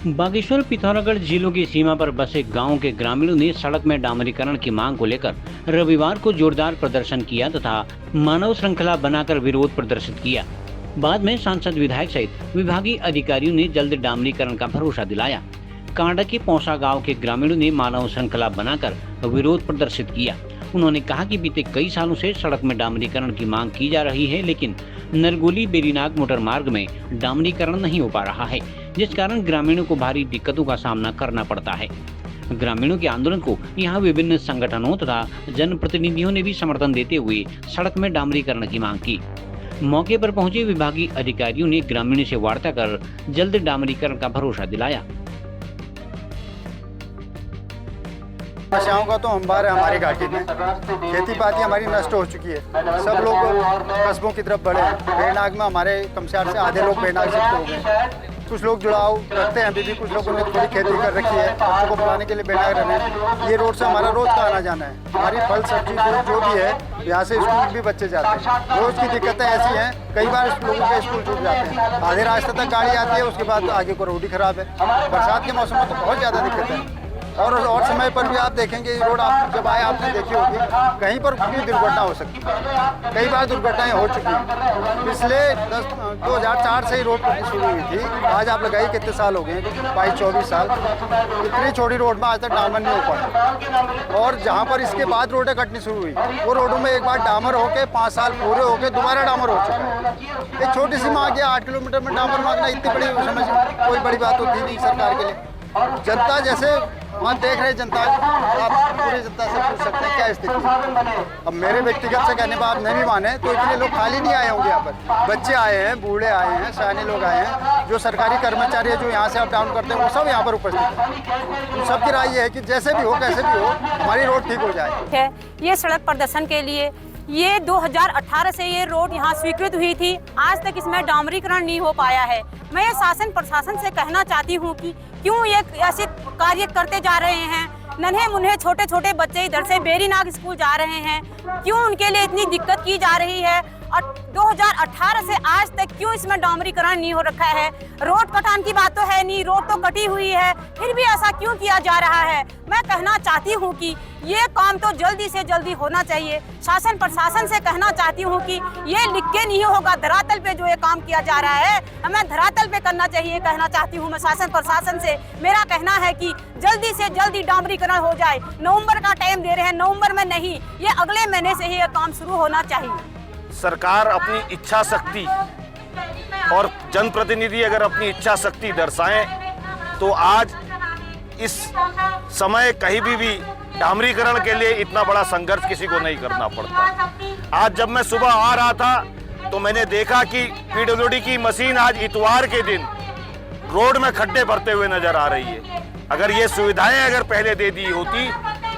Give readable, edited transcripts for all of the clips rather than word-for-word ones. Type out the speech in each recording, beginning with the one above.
बागेश्वर पिथौरागढ़ जिलों की सीमा पर बसे गांव के ग्रामीणों ने सड़क में डामरीकरण की मांग को लेकर रविवार को जोरदार प्रदर्शन किया तथा मानव श्रृंखला बनाकर विरोध प्रदर्शित किया। बाद में सांसद विधायक सहित विभागीय अधिकारियों ने जल्द डामरीकरण का भरोसा दिलाया। कांडा के पौसा गाँव के ग्रामीणों ने मानव श्रृंखला बनाकर विरोध प्रदर्शित किया। उन्होंने कहा कि बीते कई सालों से सड़क में डामरीकरण की मांग की जा रही है, लेकिन नरगोली बेरीनाग मोटर मार्ग में डामरीकरण नहीं हो पा रहा है, जिस कारण ग्रामीणों को भारी दिक्कतों का सामना करना पड़ता है। ग्रामीणों के आंदोलन को यहां विभिन्न संगठनों तथा जनप्रतिनिधियों ने भी समर्थन देते हुए सड़क में डामरीकरण की मांग की। मौके पर पहुंचे विभागीय अधिकारियों ने ग्रामीणों से वार्ता कर जल्द डामरीकरण का भरोसा दिलाया। समस्याओं का तो अंबार है हमारी घाटी में। खेती बाड़ी हमारी नष्ट हो चुकी है। सब लोग कस्बों की तरफ बढ़े। बेरनाग में हमारे कमसार से आधे लोग बेरनाग शिफ्ट हो गए। कुछ लोग जुड़ाव रखते हैं अभी भी, कुछ लोगों ने थोड़ी खेती कर रखी है, बच्चों को पढ़ाने के लिए बेरनाग रहे हैं। ये रोड से हमारा रोज का आना जाना है। हमारी फल सब्जी जो भी है, यहाँ से स्कूल भी बच्चे जाते हैं। रोज की दिक्कतें ऐसी हैं, कई बार लोगों के स्कूल छूट जाते हैं। आधे रास्ते तक गाड़ी आती है, उसके बाद आगे को रोड ही खराब है। बरसात के मौसम में तो बहुत ज़्यादा दिक्कत है। और समय पर भी आप देखेंगे रोड, आप जब आए आपने देखी होगी, कहीं पर भी दुर्घटना हो सकती है। कई बार दुर्घटनाएं हो चुकी हैं। पिछले 2004 से ही रोड शुरू हुई थी। आज आप लगाइए कितने साल हो गए, 22-24 साल। इतनी छोटी रोड में आज तक डामर नहीं हो पाया। और जहाँ पर इसके बाद रोडें कटनी शुरू हुई, वो रोडों में एक बार डामर होके 5 साल पूरे होके दोबारा डामर हो चुका है। एक छोटी सी मांग है, 8 किलोमीटर में डामर मांगना इतनी बड़ी समझ कोई बड़ी बात होती नहीं सरकार के लिए। जनता जैसे वहाँ देख रहे जनता, आप पूरी जनता से पूछ सकते हैं क्या स्थिति है। अब मेरे व्यक्तिगत से कहने पर आप नहीं भी माने तो इतने लोग खाली नहीं आए होंगे। यहाँ पर बच्चे आए हैं, बूढ़े आए हैं, सयाने लोग आए हैं, जो सरकारी कर्मचारी है जो यहाँ से अप डाउन करते हैं, वो सब यहाँ पर उपस्थित हैं। सबकी राय ये है कि जैसे भी हो कैसे भी हो हमारी रोड ठीक हो जाए। ये सड़क प्रदर्शन के लिए ये 2018 से ये रोड यहाँ स्वीकृत हुई थी। आज तक इसमें डामरीकरण नहीं हो पाया है। मैं ये शासन प्रशासन से कहना चाहती हूँ कि क्यों ये ऐसे कार्य करते जा रहे हैं। नन्हे मुन्हे छोटे छोटे बच्चे इधर से बेरीनाग स्कूल जा रहे हैं, क्यों उनके लिए इतनी दिक्कत की जा रही है। और 2018 से आज तक क्यों इसमें डामरीकरण नहीं हो रखा है। रोड कटान की बात तो है नहीं, रोड तो कटी हुई है, फिर भी ऐसा क्यों किया जा रहा है। मैं कहना चाहती हूँ कि ये काम तो जल्दी से जल्दी होना चाहिए। शासन प्रशासन से कहना चाहती हूँ कि ये लिख के नहीं होगा, धरातल पे जो ये काम किया जा रहा है हमें धरातल पे करना चाहिए। कहना चाहती हूँ मैं शासन प्रशासन से, मेरा कहना है कि जल्दी से जल्दी डामरीकरण हो जाए। नवंबर का टाइम दे रहे हैं, नवंबर में नहीं, ये अगले महीने से ही ये काम शुरू होना चाहिए। सरकार अपनी इच्छा शक्ति और जनप्रतिनिधि अगर अपनी इच्छा शक्ति दर्शाएं तो आज इस समय कहीं भी डामरीकरण के लिए इतना बड़ा संघर्ष किसी को नहीं करना पड़ता। आज जब मैं सुबह आ रहा था तो मैंने देखा कि पीडब्ल्यूडी की मशीन आज इतवार के दिन रोड में खड्डे भरते हुए नजर आ रही है। अगर ये सुविधाएं अगर पहले दे दी होती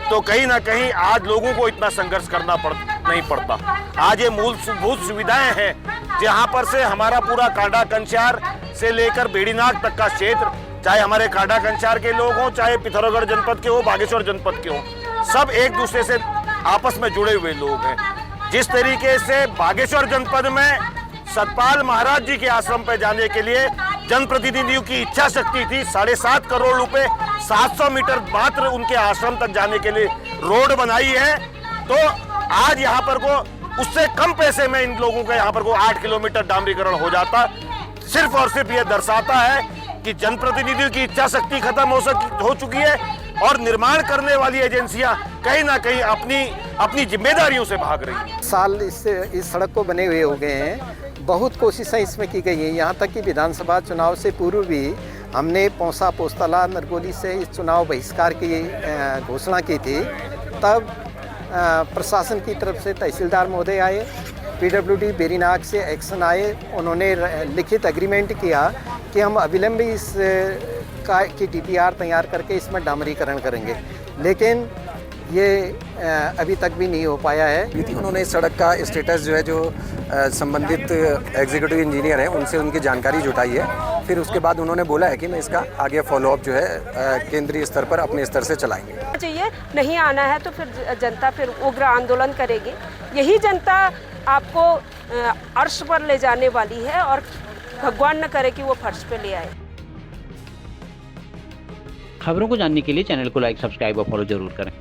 तो कहीं ना कहीं आज लोगों को इतना संघर्ष करना नहीं पड़ता। आज ये मूलभूत सुविधाएं हैं जहां पर से हमारा पूरा कांडा कंचार से लेकर बेड़ीनाग तक का क्षेत्र, चाहे हमारे कांडा कंचार के लोग हों, चाहे पिथौरागढ़ जनपद के हो, बागेश्वर जनपद के हो, सब एक दूसरे से आपस में जुड़े हुए लोग हैं। जिस तरीके से बागेश्वर जनपद में सतपाल महाराज जी के आश्रम पे जाने के लिए जनप्रतिनिधियों की इच्छा शक्ति थी, 7.5 करोड़ रुपए 700 मीटर मात्र उनके आश्रम तक जाने के लिए रोड बनाई है। तो आज यहाँ पर को उससे कम पैसे में इन लोगों का यहाँ पर को 8 किलोमीटर डामरीकरण हो जाता। सिर्फ और सिर्फ ये दर्शाता है कि जनप्रतिनिधियों की इच्छा शक्ति खत्म हो चुकी है और निर्माण करने वाली एजेंसियां कहीं ना कहीं अपनी जिम्मेदारियों से भाग रही हैं। साल इस सड़क को बने हुए हो गए हैं, बहुत कोशिशें इसमें की गई हैं। यहाँ तक कि विधानसभा चुनाव से पूर्व भी हमने पौसा पोस्तला नरगोली से इस चुनाव बहिष्कार की घोषणा की थी। तब प्रशासन की तरफ से तहसीलदार महोदय आए, पीडब्ल्यूडी बेरीनाग से एक्शन आए, उन्होंने लिखित एग्रीमेंट किया कि हम अविलंब इस की DPR तैयार करके इसमें डामरीकरण करेंगे, लेकिन ये अभी तक भी नहीं हो पाया है। उन्होंने इस सड़क का स्टेटस जो है, जो संबंधित एग्जीक्यूटिव इंजीनियर हैं उनसे उनकी जानकारी जुटाई है। फिर उसके बाद उन्होंने बोला है कि मैं इसका आगे फॉलोअप जो है केंद्रीय स्तर पर अपने स्तर से चलाएंगे। चाहिए नहीं आना है तो फिर जनता फिर उग्र आंदोलन करेगी। यही जनता आपको अर्श पर ले जाने वाली है और भगवान न करे कि वो फर्श पे ले आए। खबरों को जानने के लिए चैनल को लाइक, सब्सक्राइब और फॉलो जरूर करें।